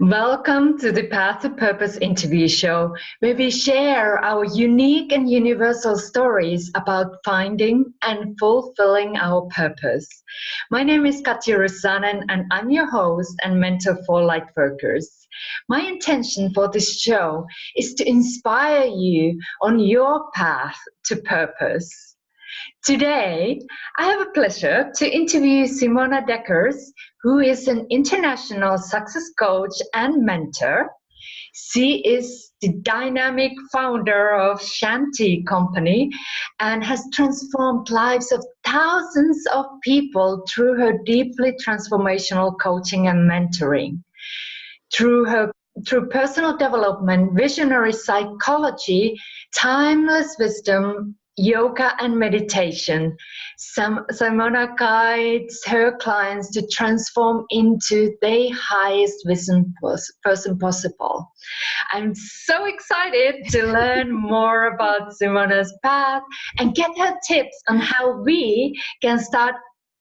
Welcome to the Path to Purpose interview show, where we share our unique and universal stories about finding and fulfilling our purpose. My name is Katja and I'm your host and mentor for Lightworkers. My intention for this show is to inspire you on your path to purpose. Today, I have a pleasure to interview Simona Deckers, who is an international success coach and mentor. She is the dynamic founder of Shanti Company and has transformed lives of thousands of people through her deeply transformational coaching and mentoring. Through personal development, visionary psychology, timeless wisdom, yoga and meditation, Simona guides her clients to transform into their highest person possible. I'm so excited to learn more about Simona's path and get her tips on how we can start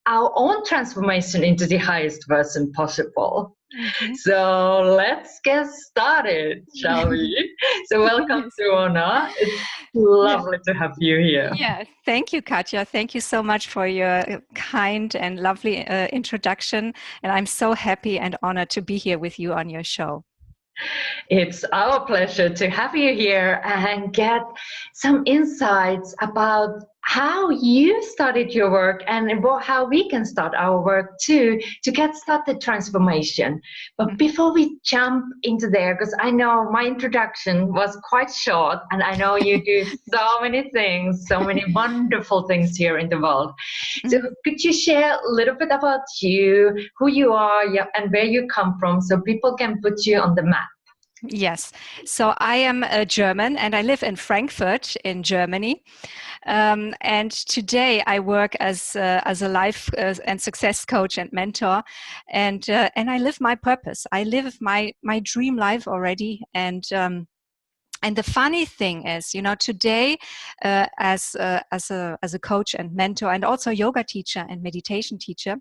our own transformation into the highest version possible. Mm-hmm. So let's get started, shall we? So welcome, Simona. It's lovely to have you here. Yeah, thank you, Katja. Thank you so much for your kind and lovely introduction. And I'm so happy and honored to be here with you on your show. It's our pleasure to have you here and get some insights about how you started your work and how we can start our work too to get started transformation. But before we jump into there, because I know my introduction was quite short and I know you do so many things, so many wonderful things here in the world. So could you share a little bit about you, who you are, and where you come from so people can put you on the map? Yes. So I am a German and I live in Frankfurt in Germany. And today I work as a life and success coach and mentor. And I live my purpose. I live my dream life already. And the funny thing is, today as a coach and mentor and also yoga teacher and meditation teacher,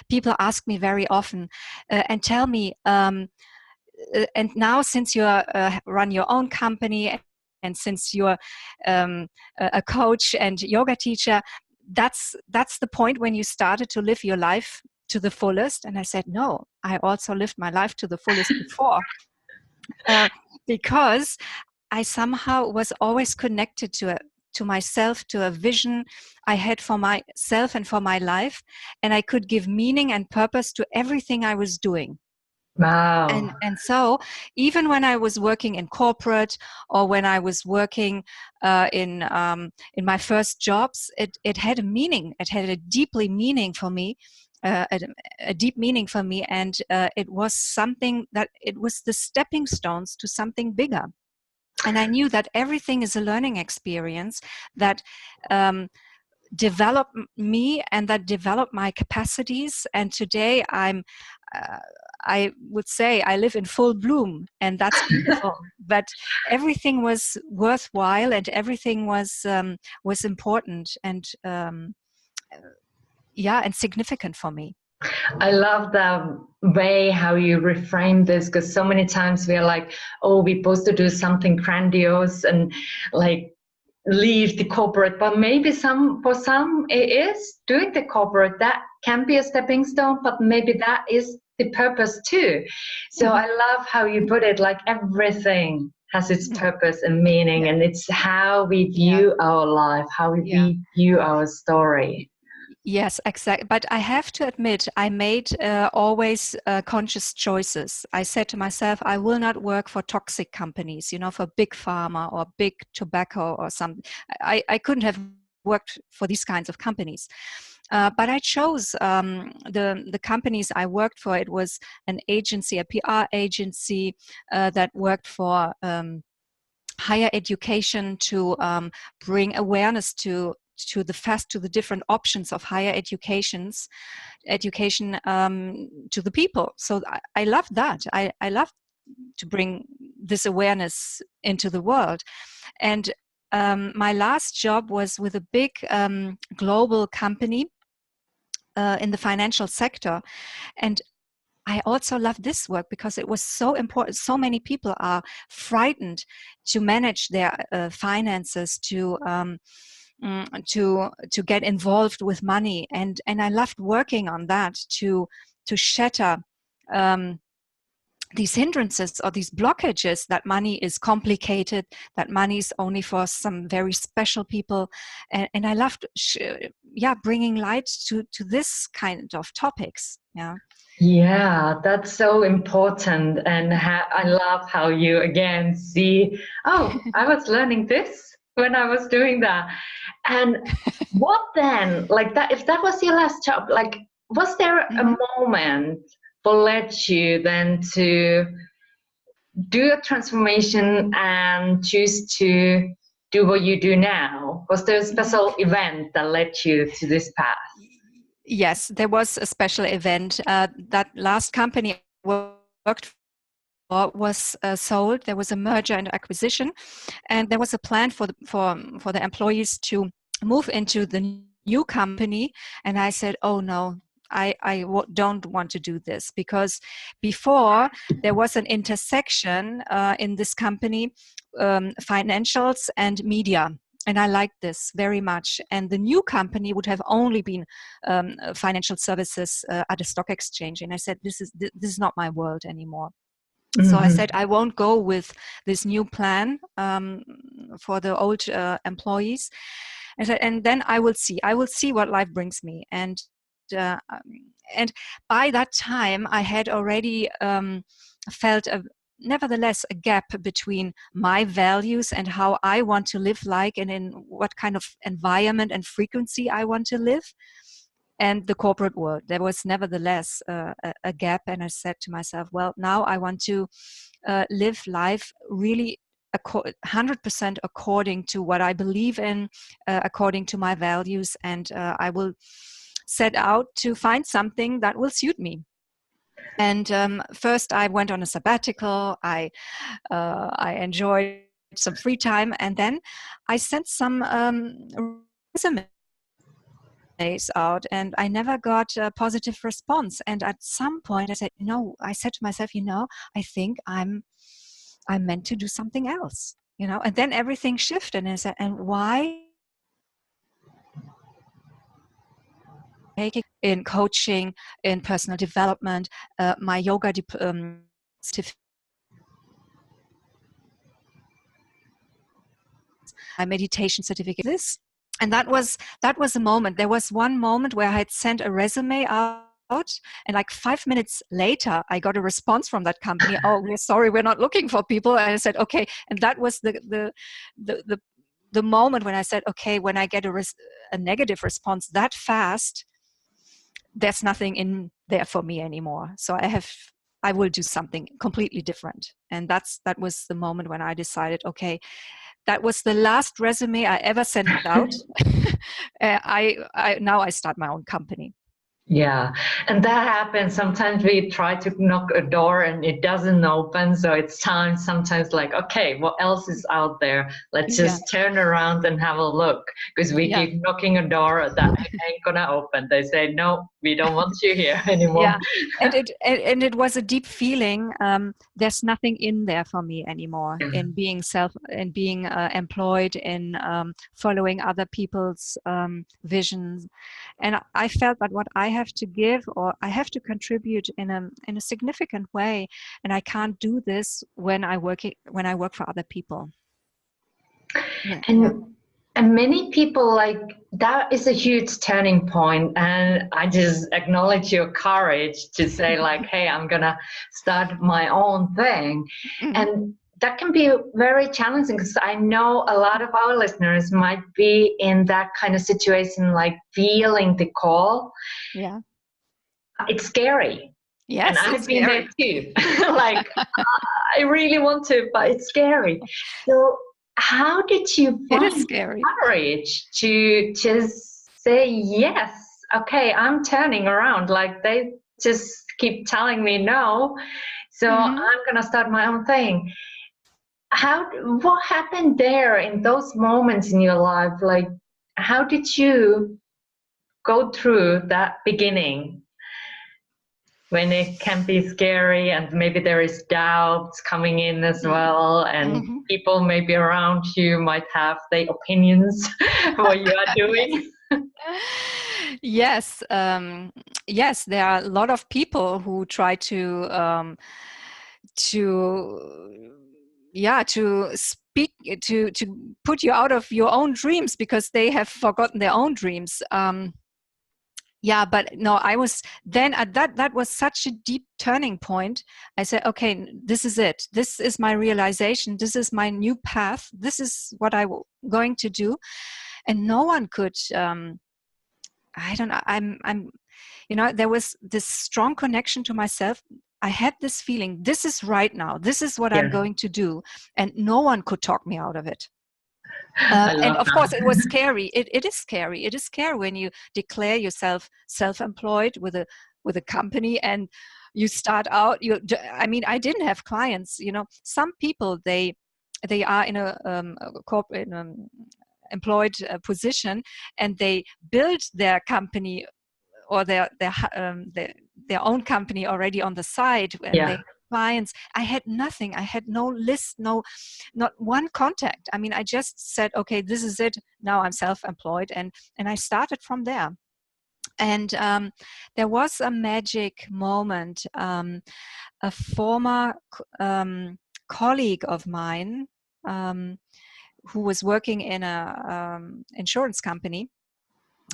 people ask me very often and tell me, and now since you run your own company and since you're a coach and yoga teacher, that's the point when you started to live your life to the fullest. And I said, no, I also lived my life to the fullest before. Because I somehow was always connected to myself, to a vision I had for myself and for my life. And I could give meaning and purpose to everything I was doing. Wow. And so even when I was working in corporate or when I was working in my first jobs, it had a meaning. It had a deeply meaning for me, a deep meaning for me. And it was something that it was the stepping stones to something bigger. And I knew that everything is a learning experience that developed me and that developed my capacities. And today I would say I live in full bloom, and that's beautiful. But everything was worthwhile, and everything was important and and significant for me. I love the way how you reframe this, because so many times we are like, oh, we're supposed to do something grandiose and like leave the corporate, but maybe for some it is doing the corporate. That can be a stepping stone, but maybe that is the purpose too. So I love how you put it, like everything has its purpose and meaning, and it's how we view our life, how we view our story. Yes, exactly. But I have to admit, I made always conscious choices. I said to myself, I will not work for toxic companies, for big pharma or big tobacco or something. I couldn't have worked for these kinds of companies. But I chose the companies I worked for. It was an agency, a PR agency that worked for higher education to bring awareness to the different options of higher education to the people. So I love that. I love to bring this awareness into the world. And my last job was with a big global company in the financial sector. And I also love this work because it was so important. So many people are frightened to manage their finances, to get involved with money, and I loved working on that to shatter these hindrances or these blockages that money is complicated, that money is only for some very special people, and I loved bringing light to this kind of topics. Yeah, that's so important. And I love how you again see, oh, I was learning this when I was doing that. And what then, like that, if that was your last job, like, was there a moment that led you then to do a transformation and choose to do what you do now? Was there a special event that led you to this path? Yes, there was a special event. That last company I worked for was sold. There was a merger and acquisition, and there was a plan for the employees to move into the new company. And I said, "Oh no, I don't want to do this," because before there was an intersection in this company, financials and media. And I liked this very much. And the new company would have only been financial services at a stock exchange. And I said, this is not my world anymore. So I said, I won't go with this new plan for the old employees. And then I will see what life brings me. And by that time, I had already felt nevertheless a gap between my values and how I want to live like, and in what kind of environment and frequency I want to live, and the corporate world. There was nevertheless a gap, and I said to myself, well, now I want to live life really 100% according to what I believe in, according to my values, and I will set out to find something that will suit me. And first I went on a sabbatical. I enjoyed some free time, and then I sent some resumes out, and I never got a positive response. And at some point I said to myself, I think I'm meant to do something else, and then everything shifted, and I said, and why in coaching, in personal development, my yoga my meditation certificate, this. And that was a moment. There was one moment where I had sent a resume out, and like 5 minutes later I got a response from that company. Oh, we're sorry, we're not looking for people. And I said, okay. And that was the moment when I said, okay, when I get a negative response that fast, there's nothing in there for me anymore. So I will do something completely different. And that was the moment when I decided, okay, that was the last resume I ever sent out. Now I start my own company. Yeah, and that happens. Sometimes we try to knock a door and it doesn't open. So it's time sometimes like, okay, what else is out there? Let's just turn around and have a look, because we keep knocking a door that ain't gonna open. They say, no, we don't want you here anymore. Yeah, and it was a deep feeling. There's nothing in there for me anymore in being employed, in following other people's visions. And I felt that what I have to give, or I have to contribute in a significant way, and I can't do this when I work for other people. And many people, like, that is a huge turning point, and I just acknowledge your courage to say like, hey, I'm gonna start my own thing. And that can be very challenging, because I know a lot of our listeners might be in that kind of situation, like feeling the call. Yeah, it's scary. Yes, and I've been there too. Like, I really want to, but it's scary. So how did you find courage to just say, yes, okay, I'm turning around? Like, they just keep telling me no, so I'm gonna start my own thing. What happened there in those moments in your life? Like, how did you go through that beginning? when it can be scary and maybe there is doubts coming in as well, and people maybe around you might have their opinions what you are doing. Yes, yes, there are a lot of people who try to speak, to put you out of your own dreams because they have forgotten their own dreams. Yeah, but no, I was then at that was such a deep turning point. I said, okay, this is it. This is my realization. This is my new path. This is what I'm going to do. And no one could, I don't know, I'm, there was this strong connection to myself. I had this feeling, this is right now. This is what I'm going to do. And no one could talk me out of it. And of course, it was scary. It is scary. It is scary when you declare yourself self-employed with a company and you start out. I didn't have clients. Some people they are in a corporate employed position, and they build their company or their own company already on the side, and they clients. I had nothing. I had no list, not one contact. I just said, okay, this is it. Now I'm self-employed, and I started from there. And there was a magic moment. A former colleague of mine who was working in a insurance company,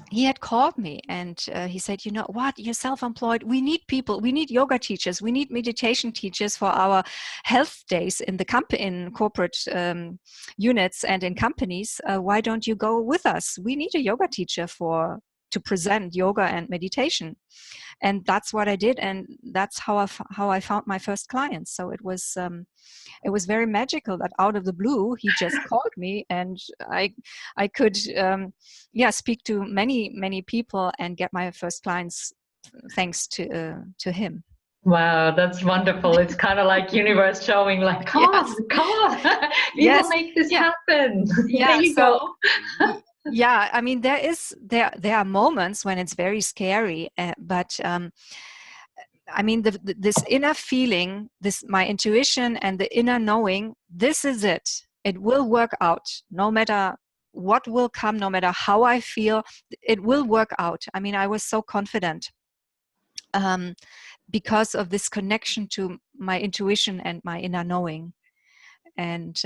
he had called me and he said, you know what, you're self-employed. We need people. We need yoga teachers. We need meditation teachers for our health days in in corporate units and in companies. Why don't you go with us? We need a yoga teacher to present yoga and meditation. And that's what I did. And that's how I found my first clients. So it was very magical that out of the blue, he just called me, and I could, speak to many people and get my first clients thanks to him. Wow, that's wonderful. It's kind of like universe showing, like, come on, we will make this happen. There you go. Yeah, there are moments when it's very scary, but this inner feeling, my intuition and the inner knowing, this is it. It will work out, no matter what will come, no matter how I feel, it will work out. I was so confident because of this connection to my intuition and my inner knowing. And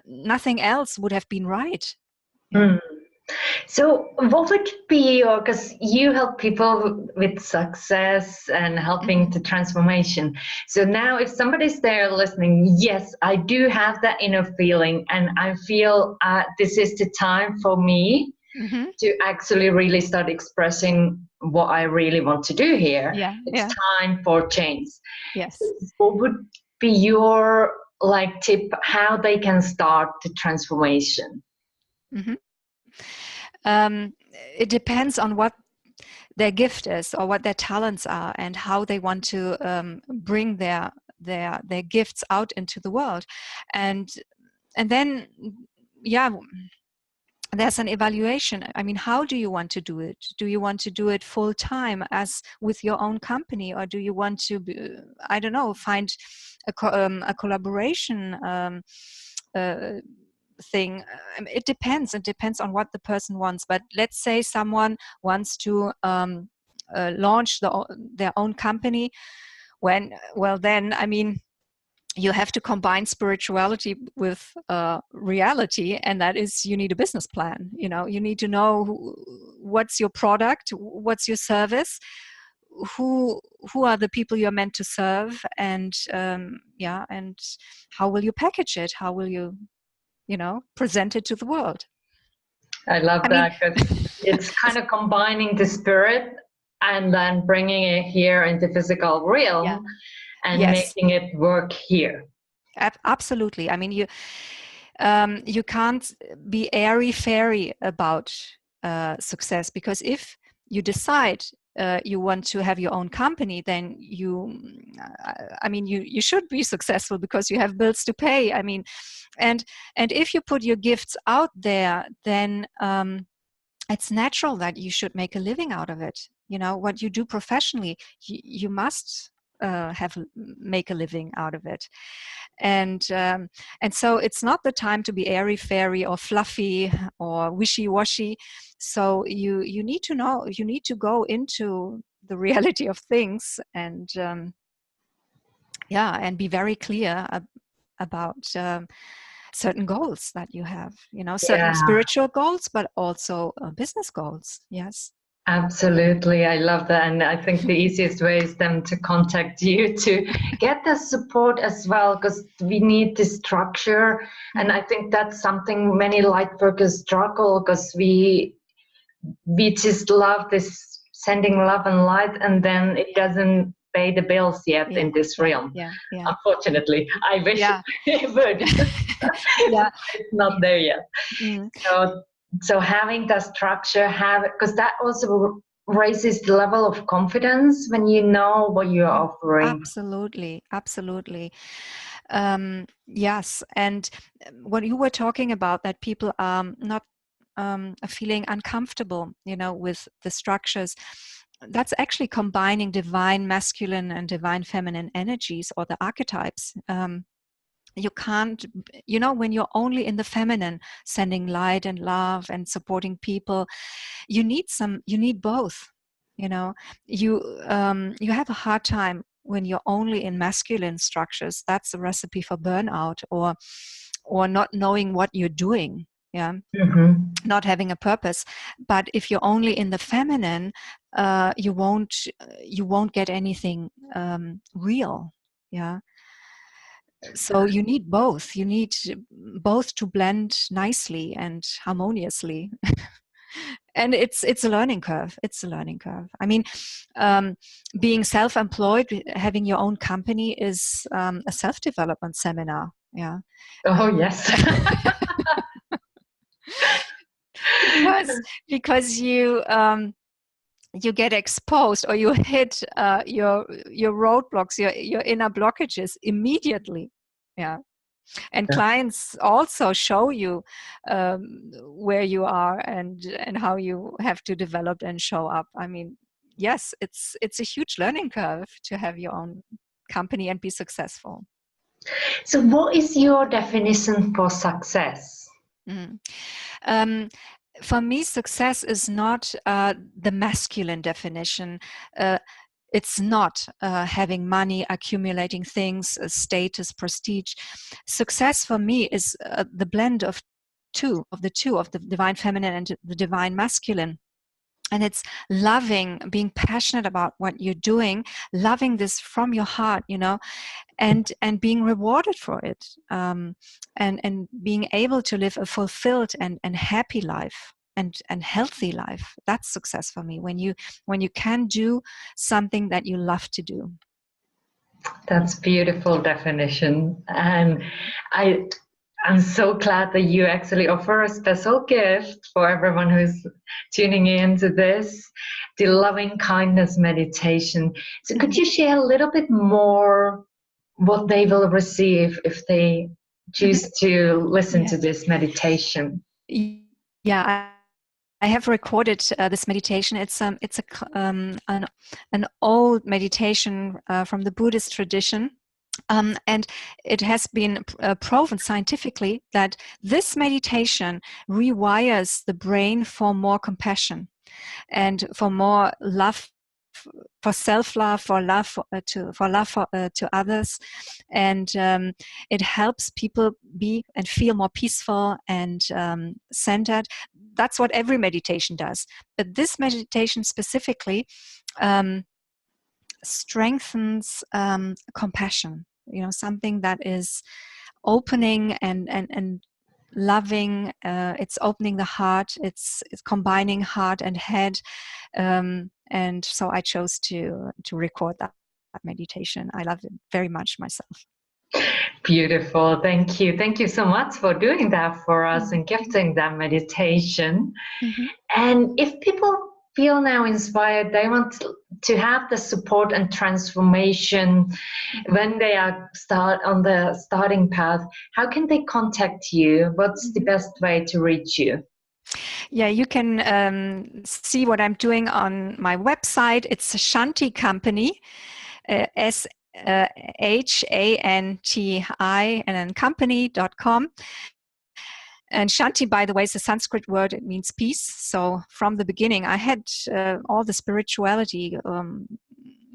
nothing else would have been right. So what would be because you help people with success and helping to transformation. So now if somebody's there listening, yes, I do have that inner feeling, and I feel this is the time for me to actually really start expressing what I really want to do here. It's time for change. Yes. What would be your tip how they can start the transformation? It depends on what their gift is or what their talents are and how they want to bring their gifts out into the world, and then there's an evaluation. How do you want to do it? Do you want to do it full time as with your own company, or do you want to find a collaboration thing? It depends on what the person wants. But let's say someone wants to launch their own company. Then you have to combine spirituality with reality, and that is, you need a business plan. You need to know what's your product, what's your service, who are the people you're meant to serve, and and how will you package it? How will you present it to the world? I love that, because it's kind of combining the spirit and then bringing it here into physical realm and making it work here. Absolutely. You can't be airy-fairy about success, because if you decide you want to have your own company, then you should be successful because you have bills to pay. And if you put your gifts out there, then it's natural that you should make a living out of it. You know, what you do professionally, you must make a living out of it. And so it's not the time to be airy fairy or fluffy or wishy-washy. So you need to know, you need to go into the reality of things, and and be very clear about certain goals that you have, you know, certain spiritual goals, but also business goals. Yes. Absolutely. I love that. And I think the easiest way is them to contact you to get the support as well, because we need this structure. And I think that's something many light workers struggle, because we just love this sending love and light, and then it doesn't pay the bills yet in this realm. Unfortunately, I wish it would. It's not there yet. So having that structure, because that also raises the level of confidence when you know what you're offering. Absolutely. Yes. And what you were talking about, that people are not feeling uncomfortable, you know, with the structures, that's actually combining divine masculine and divine feminine energies, or the archetypes. You can't, you know, when you're only in the feminine, sending light and love and supporting people, you need both. You know, you have a hard time when you're only in masculine structures. That's a recipe for burnout, or not knowing what you're doing. Not having a purpose. But if you're only in the feminine, you won't get anything real. So you need both. You need both to blend nicely and harmoniously. And it's a learning curve. I mean, being self-employed, having your own company, is a self-development seminar. Yes. because you get exposed, or you hit your roadblocks, your inner blockages immediately. And clients also show you where you are and how you have to develop and show up. I mean, yes, it's a huge learning curve to have your own company and be successful. So what is your definition for success? For me, success is not the masculine definition. It's not having money, accumulating things, status, prestige. Success for me is the blend of the divine feminine and the divine masculine. And it's loving, being passionate about what you're doing, loving this from your heart, you know, and being rewarded for it, and being able to live a fulfilled and happy life and healthy life. That's success for me, when you can do something that you love to do. That's beautiful definition. And I'm so glad that you actually offer a special gift for everyone who's tuning in to this, the loving kindness meditation. So could you share a little bit more what they will receive if they choose to listen to this meditation? I have recorded this meditation. It's an old meditation from the Buddhist tradition. And it has been proven scientifically that this meditation rewires the brain for more compassion and for more love, for self-love, for love to others, and it helps people be and feel more peaceful and centered. That's what every meditation does, but this meditation specifically strengthens compassion. You know, something that is opening and loving. It's opening the heart. It's combining heart and head. And so I chose to record that meditation. I love it very much myself. Beautiful. Thank you. Thank you so much for doing that for us and gifting that meditation. And if people feel now inspired, they want to have the support and transformation when they are on the starting path, how can they contact you? What's the best way to reach you? Yeah, you can see what I'm doing on my website. It's Shanti Company, SHANTI, and then company.com. And Shanti, by the way, is a Sanskrit word. It means peace. So from the beginning, I had all the spirituality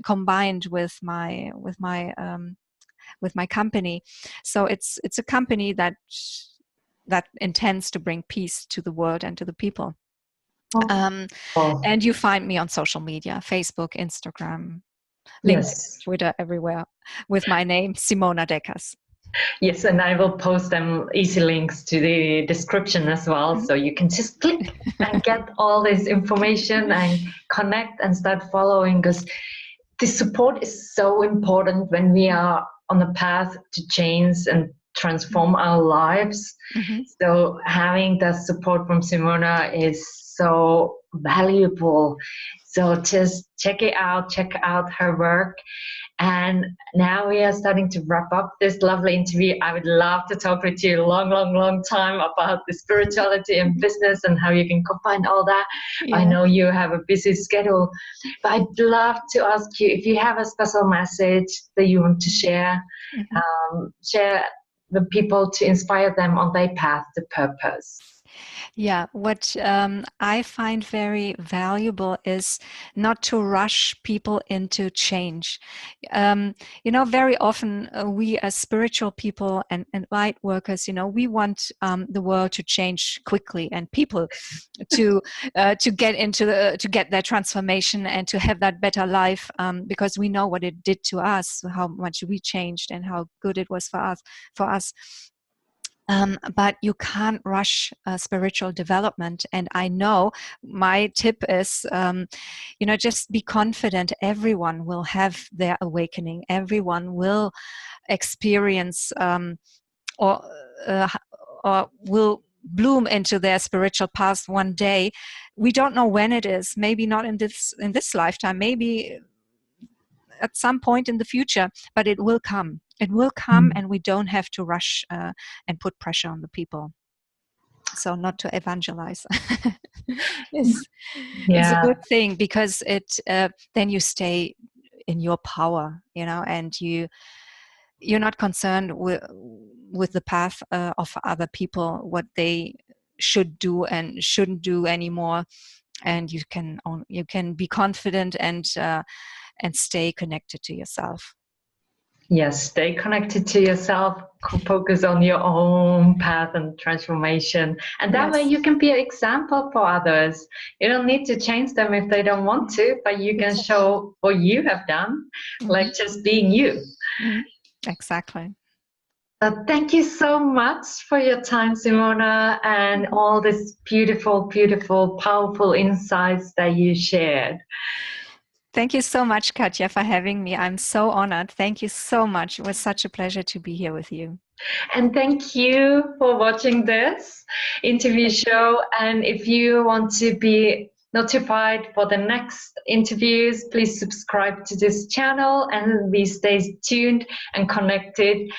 combined with my company. So it's a company that intends to bring peace to the world and to the people. And you find me on social media: Facebook, Instagram, LinkedIn, Yes. Twitter, everywhere, with my name, Simona Deckers. Yes, and I will post them easy links to the description as well. So you can just click and get all this information and connect and start following, because the support is so important when we are on a path to change and transform our lives. So having the support from Simona is so valuable. So just check out her work. And now we are starting to wrap up this lovely interview. I would love to talk with you a long time about the spirituality and business and how you can combine all that. Yeah. I know you have a busy schedule, but I'd love to ask you if you have a special message that you want to share, share with people to inspire them on their path to purpose. Yeah, what I find very valuable is not to rush people into change. Very often we as spiritual people and light workers, we want the world to change quickly and people to get their transformation and to have that better life, because we know what it did to us, how much we changed and how good it was for us. But you can't rush spiritual development. And I know my tip is, just be confident. Everyone will have their awakening. Everyone will experience or will bloom into their spiritual path one day. We don't know when it is. Maybe not in this lifetime. Maybe at some point in the future, but it will come. It will come, and we don't have to rush and put pressure on the people. So not to evangelize is a good thing, because it then you stay in your power, and you're not concerned with the path of other people, what they should do and shouldn't do anymore, and you can be confident and stay connected to yourself. Yes, stay connected to yourself, focus on your own path and transformation. And that way you can be an example for others. You don't need to change them if they don't want to, but you can show what you have done, like just being you. Exactly. Thank you so much for your time, Simona, and all these beautiful, powerful insights that you shared. Thank you so much, Katja, for having me. I'm so honored. Thank you so much. It was such a pleasure to be here with you. And thank you for watching this interview show. And if you want to be notified for the next interviews, please subscribe to this channel and we stay tuned and connected.